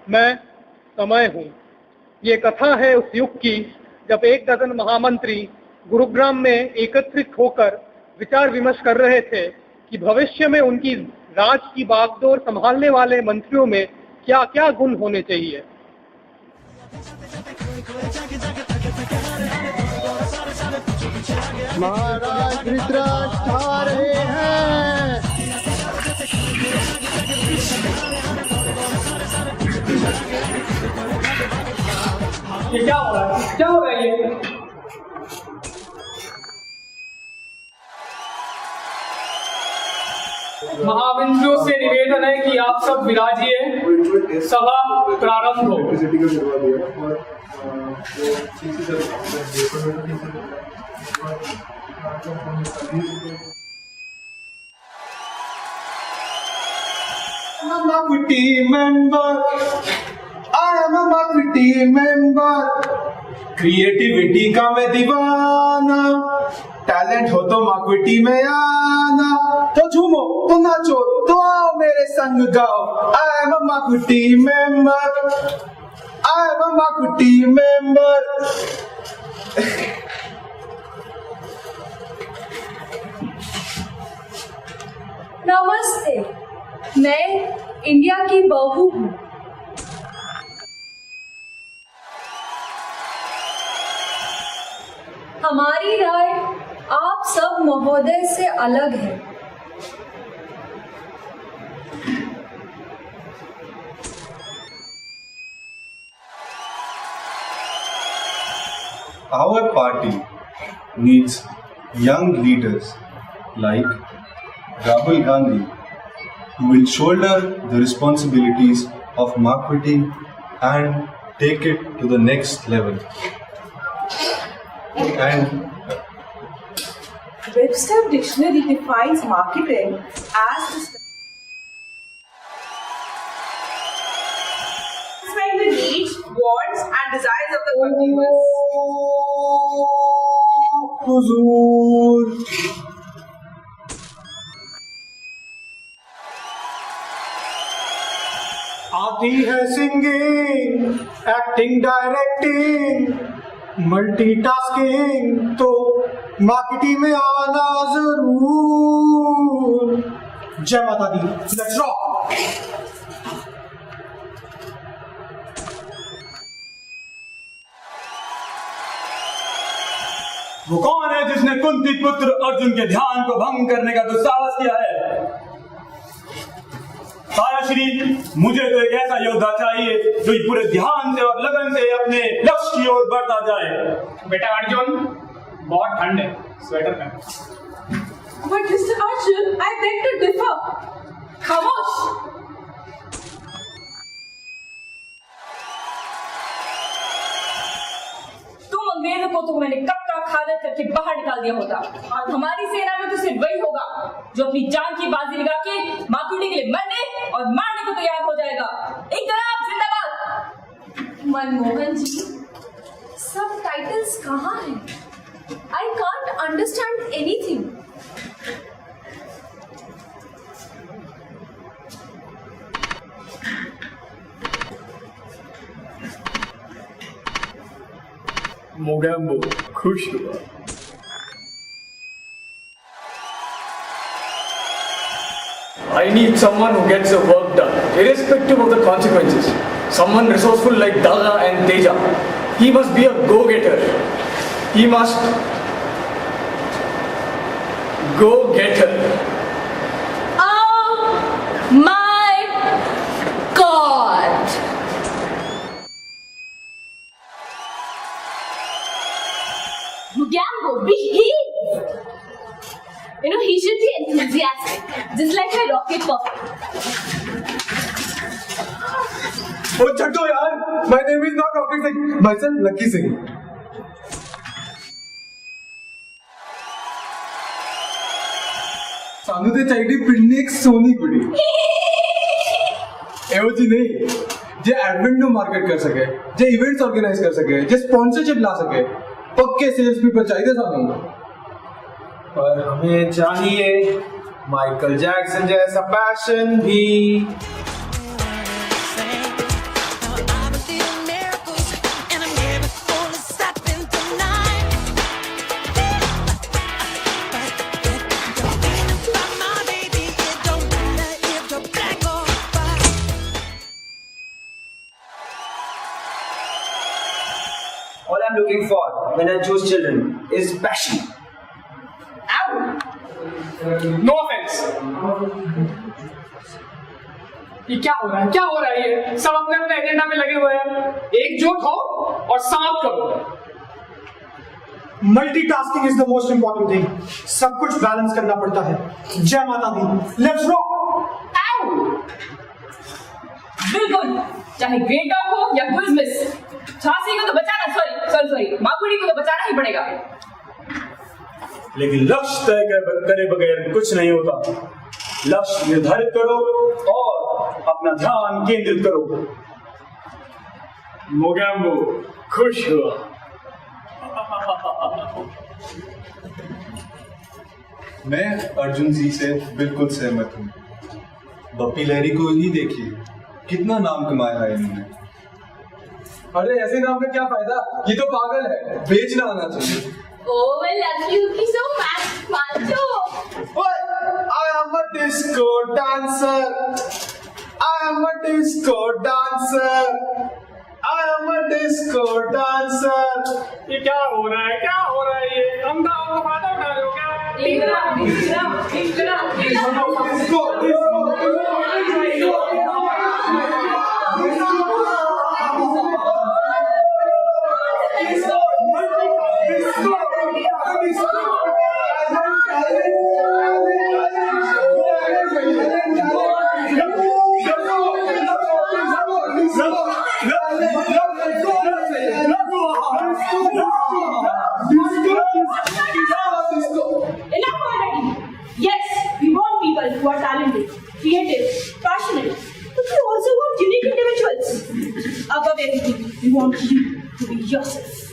मैं समय हूँ। ये कथा है उस युग की जब 1 डज़न महामंत्री गुरुग्राम में एकत्रित होकर विचार विमर्श कर रहे थे कि भविष्य में उनकी राज की बागडोर संभालने वाले मंत्रियों में क्या क्या गुण होने चाहिए। महाराज धृतराष्ट्र आ रहे हैं। ये क्या हो रहा है? क्या हो रहा है ये? महाविंद्रों से निवेदन है कि आप सब विराजिए, सभा प्रारंभ हो। I am a Makwiti member. Creativity का मैं दीवाना, टैलेंट हो तो माक्विटी में आना, तो झूमो तो नाचो तो आओ मेरे संग गाओ। I am a Makwiti member. I am a Makwiti member. नमस्ते, मैं इंडिया की बहू हूँ। हमारी राय आप सब महोदय से अलग है। Our party needs young leaders like Rahul Gandhi, who will shoulder the responsibilities of marketing and take it to the next level. And Webster Dictionary defines marketing as satisfying the needs, wants, and desires of the consumers. हुजूर आती है singing, acting, directing, multitasking, तो marketing में आना जरूर। जय माता दी, let's rock. वो कौन है जिसने कुंती पुत्र अर्जुन के ध्यान को भंग करने का दुस्साहस किया है? ताराश्री, मुझे तो एक ऐसा योद्धा चाहिए जो पूरे ध्यान से और लगन से अपने लक्ष्य की ओर बढ़ता जाए। बेटा अर्जुन, बहुत ठंड है, स्वेटर पहन। But Mr. Arjun, I beg to differ. खामोश। तुम अंग्रेजों को तो मैंने कब का खादर करके बाहर निकाल दिया होता, और हमारी सेना में तो सिर्फ वही होगा जो अपनी जान की बाजी लगा के मातूटी के लिए मरने और मारने को तैयार हो जाएगा। इनकलाब जिंदाबाद। मनमोहन जी, सब टाइटल्स कहाँ हैं? I can't understand anything. Mogambo खुश हुआ। I need someone who gets the work done, irrespective of the consequences. Someone resourceful like Daga and Teja. He must be a go-getter. He must go-getter. Oh my God! Mugambo, behave! You know, he should be enthusiastic, just like my rocket pop. ओ छठो यार, my name is not Rocket Singh, myself Lucky Singh. ਸਾਨੂੰ ਤੇ ਚਾਹੀਦੀ ਪਿੰਡ ਇੱਕ ਸੋਹਣੀ ਕੁੜੀ। ਇਹੋ ਜੀ ਨਹੀਂ, ਜੇ ਐਡਮਿਨ ਨੂੰ ਮਾਰਕੀਟ ਕਰ ਸਕੇ, ਜੇ ਇਵੈਂਟਸ ਆਰਗੇਨਾਈਜ਼ ਕਰ ਸਕੇ, ਜੇ ਸਪਾਂਸਰशिप ला सके, पक्के सेल्स पीपल चाहिए सानू। पर हमें चाहिए माइकल जैक्सन जैसा पैशन भी। I'm looking for when I choose children is passion. No offence. ये क्या हो रहा है, क्या हो रहा है? ये सब अपने अपने एजेंडा में लगे हुए हैं। एकजुट हो और समाप्त करो। Multitasking is the most important thing. सब कुछ बैलेंस करना पड़ता है। जय माता दी। Let's rock. बिल्कुल, चाहे ग्रेट डॉग हो या क्विज मिस, झांसी को तो बचाना, सॉरी माकुड़ी को तो बचाना ही पड़ेगा। लेकिन लक्ष्य तय करे बगैर कुछ नहीं होता। लक्ष्य निर्धारित करो और अपना ध्यान केंद्रित करो। मोगैम्बो खुश हुआ। मैं अर्जुन जी से बिल्कुल सहमत हूँ। बप्पी लहरी को ही देखिए, कितना नाम कमाया है इन्होंने। अरे ऐसे नाम का क्या फायदा, ये तो पागल है, बेचना आना चाहिए। Oh, I love you so much, Mancho. I am a disco dancer. I am a disco dancer. I am a disco dancer. ये क्या हो रहा है, क्या हो रहा है? ये हम तो आपको फायदा उठा रहे हो क्या? Enough already. Yes, we want people who are talented, creative, passionate, but we also want unique individuals. Above everything, we want you to be yourself.